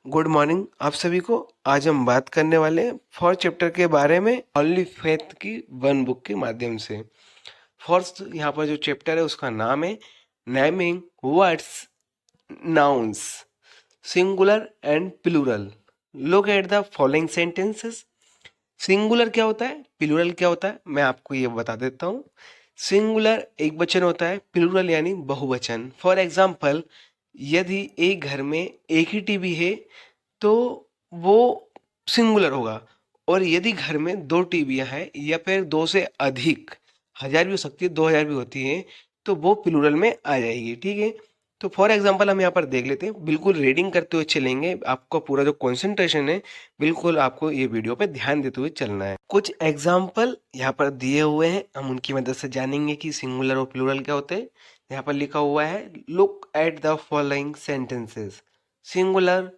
Good morning आप सभी को। आज हम बात करने वाले हैं फॉर चैप्टर के बारे में ओनली फेथ की वन बुक के माध्यम से। फर्स्ट यहाँ पर जो चैप्टर है उसका नाम है naming words nouns singular and plural. Look at the following sentences. Singular क्या होता है, प्लूरल क्या होता है, मैं आपको ये बता देता हूँ। सिंगुलर एक वचन होता है, प्लूरल यानी बहुवचन। फॉर एग्जाम्पल, यदि एक घर में एक ही टीवी है तो वो सिंगुलर होगा। और यदि घर में दो टीवियां हैं या फिर दो से अधिक, 1000 भी हो सकती है, 2000 भी होती है, तो वो प्लूरल में आ जाएगी। ठीक है, तो फॉर एग्जांपल हम यहाँ पर देख लेते हैं। बिल्कुल रीडिंग करते हुए चलेंगे, आपका पूरा जो कंसंट्रेशन है बिल्कुल आपको ये वीडियो पे ध्यान देते हुए चलना है। कुछ एग्जाम्पल यहाँ पर दिए हुए हैं, हम उनकी मदद से जानेंगे कि सिंगुलर और प्लूरल क्या होते हैं। यहाँ पर लिखा हुआ है look at the following sentences. Singular,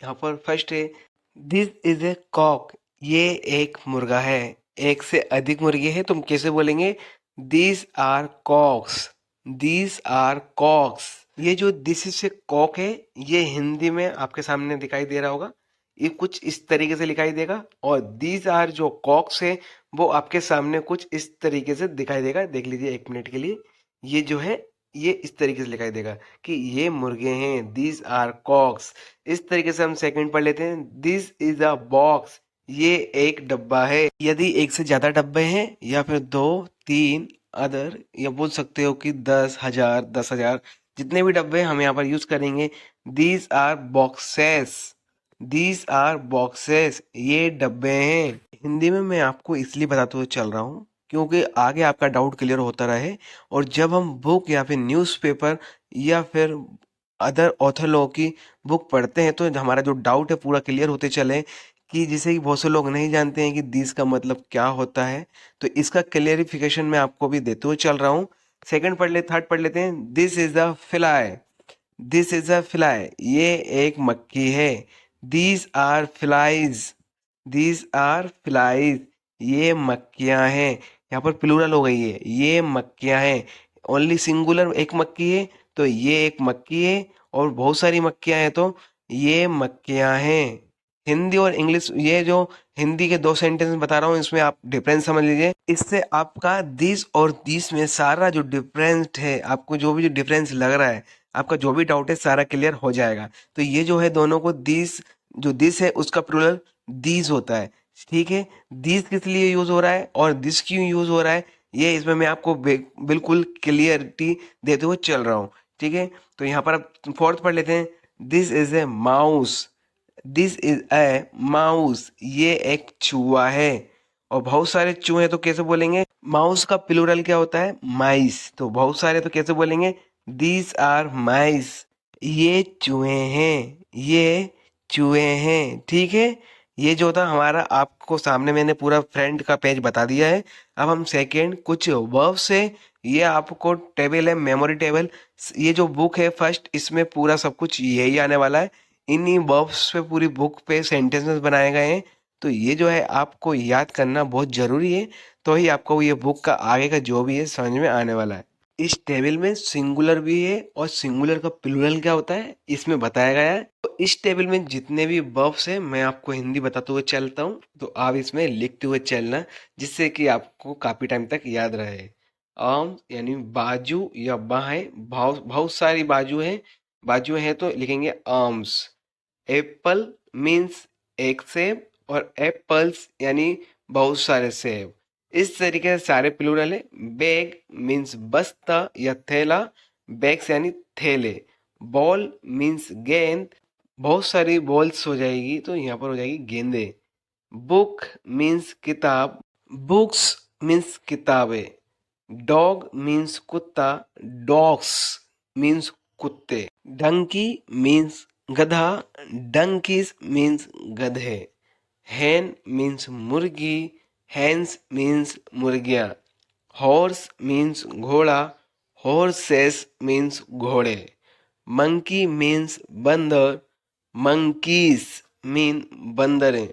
यहाँ पर फर्स्ट है दिस इज ए कॉक, ये एक मुर्गा है। एक से अधिक मुर्गे हैं, तुम कैसे बोलेंगे? These are cocks, these are cocks. ये जो दिस इज ए कॉक है, ये हिंदी में आपके सामने दिखाई दे रहा होगा, ये कुछ इस तरीके से दिखाई देगा। और दीज आर जो कॉक्स है वो आपके सामने कुछ इस तरीके से दिखाई देगा। देख लीजिए एक मिनट के लिए, ये जो है ये इस तरीके से दिखाई देगा कि ये मुर्गे हैं, दीज आर कॉक्स। इस तरीके से हम सेकंड पढ़ लेते हैं, दिस इज अ बॉक्स, ये एक डब्बा है। यदि एक से ज्यादा डब्बे हैं या फिर दो तीन अदर, या बोल सकते हो कि 10,000 10,000 जितने भी डब्बे हम यहाँ पर यूज करेंगे, these are boxes, these are boxes, ये डब्बे हैं। हिंदी में मैं आपको इसलिए बताते हुए चल रहा हूँ क्योंकि आगे आपका डाउट क्लियर होता रहे। और जब हम बुक या फिर न्यूज़पेपर या फिर अदर ऑथर लोगों की बुक पढ़ते हैं तो हमारा जो डाउट है पूरा क्लियर होते चले, कि जैसे कि बहुत से लोग नहीं जानते हैं कि दिस का मतलब क्या होता है, तो इसका क्लियरिफिकेशन मैं आपको भी देते हुए चल रहा हूँ। सेकंड पढ़ ले, थर्ड पढ़ लेते हैं। This is a fly, this is a fly, ये एक मक्खी है। These are flies, these are flies, ये मक्खियां हैं। यहाँ पर प्लूरल हो गई है, ये मक्खियां हैं। ओनली सिंगुलर एक मक्खी है तो ये एक मक्खी है, और बहुत सारी मक्खियां हैं तो ये मक्खियां हैं। हिंदी और इंग्लिश, ये जो हिंदी के दो सेंटेंस बता रहा हूँ इसमें आप डिफरेंस समझ लीजिए। इससे आपका दिस और दिस में सारा जो डिफरेंस है, आपको जो भी जो डिफरेंस लग रहा है, आपका जो भी डाउट है सारा क्लियर हो जाएगा। तो ये जो है दोनों को दिस, जो दिस है उसका प्लूरल दीज होता है। ठीक है, दीज किस लिए यूज हो रहा है और दिस क्यों यूज हो रहा है, ये इसमें मैं आपको बिल्कुल क्लियरिटी देते हुए चल रहा हूँ। ठीक है, तो यहाँ पर आप फोर्थ पढ़ लेते हैं। This is a mouse, this is a mouse, ये एक चूहा है। और बहुत सारे चूहे तो कैसे बोलेंगे? माउस का प्लूरल क्या होता है? माइस। तो बहुत सारे तो कैसे बोलेंगे? दीज आर माइस, ये चूहे हैं, ये चूहे हैं। ठीक है, ये जो था हमारा, आपको सामने मैंने पूरा फ्रंट का पेज बता दिया है। अब हम सेकेंड कुछ वर्ब से, ये आपको टेबल है, मेमोरी टेबल। ये जो बुक है फर्स्ट, इसमें पूरा सब कुछ यही आने वाला है। इन्हीं वर्ब्स पे पूरी बुक पे सेंटेंसेस बनाए गए हैं। तो ये जो है आपको याद करना बहुत जरूरी है, तो ही आपको ये बुक का आगे का जो भी है समझ में आने वाला है। इस टेबल में सिंगुलर भी है और सिंगुलर का प्लूरल क्या होता है इसमें बताया गया है। तो इस टेबल में जितने भी वर्ब्स हैं मैं आपको हिंदी बताते हुए चलता हूँ, तो आप इसमें लिखते हुए चलना, जिससे कि आपको काफी टाइम तक याद रहे। आर्म यानी बाजू या बाहें, बहुत बहुत सारी बाजू है, बाजू है तो लिखेंगे आर्म्स। एप्पल मीन्स एक सेब, और एप्पल्स यानी बहुत सारे सेब। इस तरीके से सारे प्लूरल है। बैग मीन्स बस्ता या थैला, बैग्स यानी थैले। बॉल मीन्स गेंद, बहुत सारी बॉल्स हो जाएगी तो यहाँ पर हो जाएगी गेंदे। बुक मीन्स किताब, बुक्स मीन्स किताबें। डॉग मीन्स कुत्ता, डॉग्स मीन्स कुत्ते। डंकी मीन्स गधा, डंकीज मीन्स गधे। hen means मुर्गी, hens means मुर्गियाँ। horse means घोड़ा, horses means घोड़े। monkey means बंदर, monkeys mean बंदरें।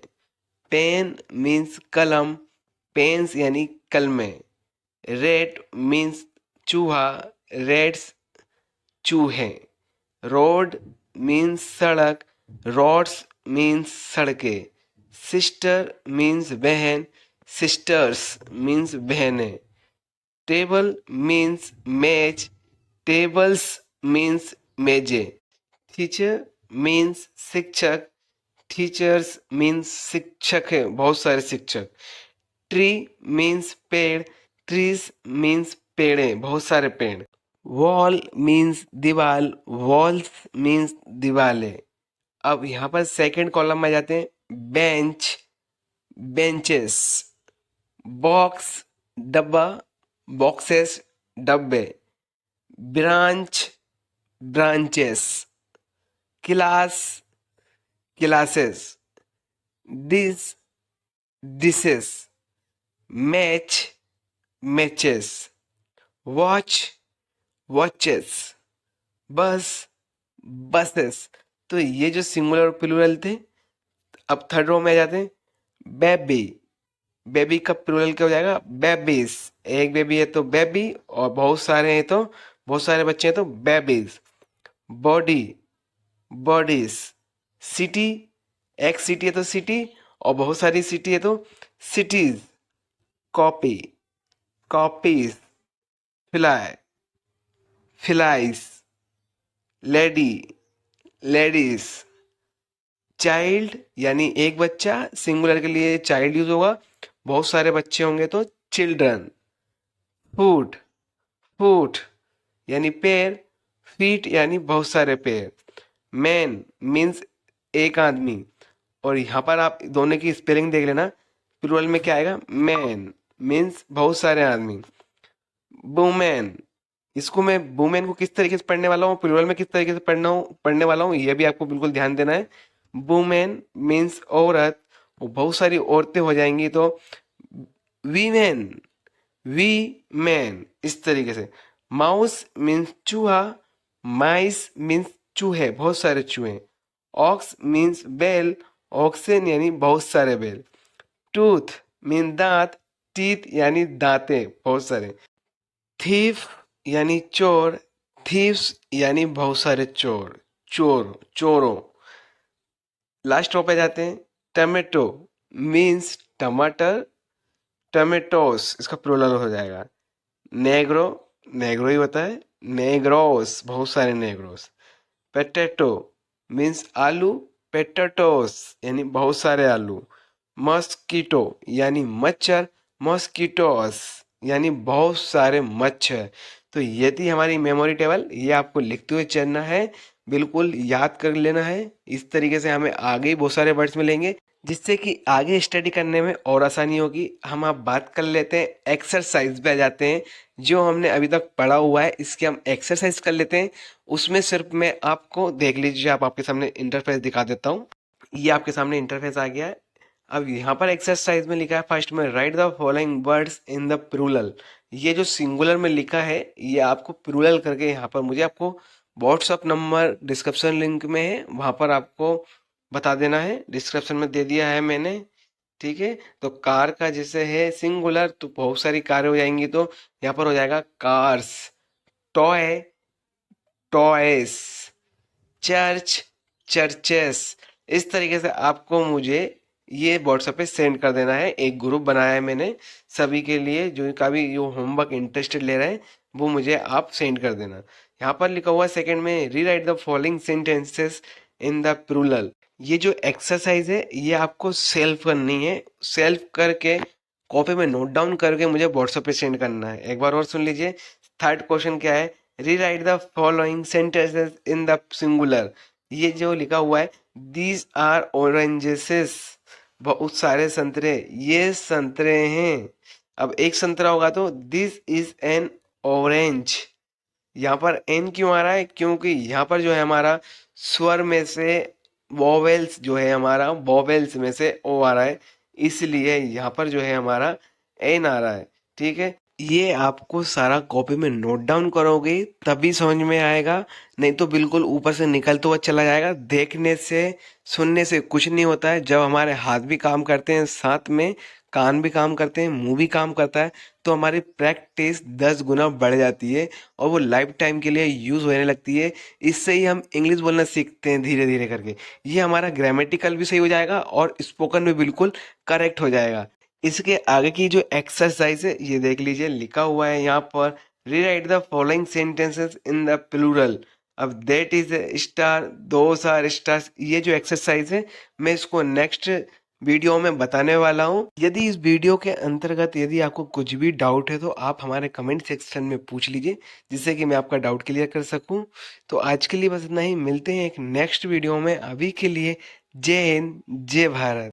पेन means कलम, पेन्स यानी कलमें। rat means चूहा, rats चूहे। रोड मीन्स सड़क, रोड्स मीन्स सड़कें, सिस्टर मीन्स बहन, सिस्टर्स मीन्स बहनें, टेबल मीन्स मेज, टेबल्स मीन्स मेजें, टीचर मीन्स शिक्षक, टीचर्स मीन्स शिक्षक है, बहुत सारे शिक्षक, ट्री मीन्स पेड़, ट्रीज मीन्स पेड़े, बहुत सारे पेड़, वॉल मीन्स दीवाल, वॉल्स मीन्स दीवालें। अब यहाँ पर सेकंड कॉलम में जाते हैं, बेंच, बेंचेस, बॉक्स, डब्बा, बॉक्सेस, डब्बे, branch, branches, class, classes, dish, dishes, match, matches, watch, watches, बस, बसेस। तो ये जो सिंगुलर और प्लूरल थे। अब थर्ड रो में आ जाते हैं, बेबी, बेबी का प्लूरल क्या हो जाएगा, बेबीज, एक बेबी है तो बेबी, और बहुत सारे हैं तो बहुत सारे बच्चे हैं तो बेबीज, बॉडी, बॉडीज, सिटी, एक सिटी है तो सिटी, और बहुत सारी सिटी है तो cities, copy, copies, fly, flies, lady, ladies, child यानी एक बच्चा, सिंगुलर के लिए चाइल्ड यूज होगा, बहुत सारे बच्चे होंगे तो चिल्ड्रन, फूट, फूट यानी पैर, फीट यानी बहुत सारे पैर, मैन मीन्स एक आदमी, और यहाँ पर आप दोनों की स्पेलिंग देख लेना, प्लूरल में क्या आएगा, मैन मीन्स बहुत सारे आदमी, वुमेन, इसको मैं वुमेन को किस तरीके से पढ़ने वाला हूँ, प्लूरल में किस तरीके से पढ़ने वाला हूँ, ये भी आपको बिल्कुल ध्यान देना है। वुमेन मीन्स औरत, और बहुत सारी औरतें हो जाएंगी तो वीमेन, वी मैन, इस तरीके से। माउस मीन्स चूहा, माइस मीन्स चूहे, बहुत सारे चूहे, ऑक्स मीन्स बैल, ऑक्सेन यानी बहुत सारे बैल, टूथ मीन दांत, टीथ यानी दांते, बहुत सारे, थीफ यानी चोर, थीव्स यानी बहुत सारे चोर, चोर, चोरों। लास्ट रो पे जाते हैं, टमेटो मीन्स टमाटर, टमेटोस इसका प्लूरल हो जाएगा, नेग्रो, नेग्रो ही होता है, नेग्रोस, बहुत सारे नेग्रोस, पेटेटो मीन्स आलू, पेटेटोस यानी बहुत सारे आलू, मस्कीटो यानी मच्छर, मस्कीटोस यानी बहुत सारे मच्छर। तो ये थी हमारी मेमोरी टेबल, ये आपको लिखते हुए चलना है, बिल्कुल याद कर लेना है। इस तरीके से हमें आगे ही बहुत सारे वर्ड्स मिलेंगे, जिससे कि आगे स्टडी करने में और आसानी होगी। हम आप बात कर लेते हैं, एक्सरसाइज पे आ जाते हैं। जो हमने अभी तक पढ़ा हुआ है इसके हम एक्सरसाइज कर लेते हैं। उसमें सिर्फ मैं आपको देख लीजिए, आप आपके सामने इंटरफेस दिखा देता हूँ। ये आपके सामने इंटरफेस आ गया है। अब यहाँ पर एक्सरसाइज में लिखा है फर्स्ट में, write the following words in the plural. ये जो सिंगुलर में लिखा है ये आपको प्लूरल करके यहाँ पर मुझे आपको व्हाट्सअप नंबर डिस्क्रिप्शन लिंक में है, वहाँ पर आपको बता देना है, डिस्क्रिप्शन में दे दिया है मैंने। ठीक है, तो कार का जैसे है सिंगुलर तो बहुत सारी कारें हो जाएंगी, तो यहाँ पर हो जाएगा cars, toy, toys, church, churches. इस तरीके से आपको मुझे ये व्हाट्सएप पे सेंड कर देना है। एक ग्रुप बनाया है मैंने सभी के लिए, जो का भी जो होमवर्क इंटरेस्टेड ले रहे हैं वो मुझे आप सेंड कर देना। यहाँ पर लिखा हुआ है सेकंड में, rewrite the following sentences in the plural. ये जो एक्सरसाइज है ये आपको सेल्फ करनी है, सेल्फ करके कॉपी में नोट डाउन करके मुझे व्हाट्सएप पे सेंड करना है। एक बार और सुन लीजिए, थर्ड क्वेश्चन क्या है, rewrite the following sentences in the singular. ये जो लिखा हुआ है, दीज आर ऑरेंजेस, बहुत सारे संतरे, ये संतरे हैं। अब एक संतरा होगा तो दिस इज एन ऑरेंज। यहाँ पर एन क्यों आ रहा है, क्योंकि यहाँ पर जो है हमारा स्वर में से वोवेल्स जो है हमारा, वोवेल्स में से ओ आ रहा है, इसलिए यहाँ पर जो है हमारा एन आ रहा है। ठीक है, ये आपको सारा कॉपी में नोट डाउन करोगे तभी समझ में आएगा, नहीं तो बिल्कुल ऊपर से निकलता हुआ चला जाएगा। देखने से सुनने से कुछ नहीं होता है, जब हमारे हाथ भी काम करते हैं साथ में कान भी काम करते हैं, मुंह भी काम करता है, तो हमारी प्रैक्टिस 10 गुना बढ़ जाती है और वो लाइफ टाइम के लिए यूज़ होने लगती है। इससे ही हम इंग्लिश बोलना सीखते हैं धीरे धीरे करके। ये हमारा ग्रामेटिकल भी सही हो जाएगा और स्पोकन भी बिल्कुल करेक्ट हो जाएगा। इसके आगे की जो एक्सरसाइज है ये देख लीजिए, लिखा हुआ है यहाँ पर, rewrite the following sentences in the plural. अब that is star, those are stars. ये जो एक्सरसाइज है मैं इसको नेक्स्ट वीडियो में बताने वाला हूँ। यदि इस वीडियो के अंतर्गत यदि आपको कुछ भी डाउट है तो आप हमारे कमेंट सेक्शन में पूछ लीजिए, जिससे कि मैं आपका डाउट क्लियर कर सकूं। तो आज के लिए बस इतना ही, मिलते हैं एक नेक्स्ट वीडियो में। अभी के लिए जय हिंद, जय भारत।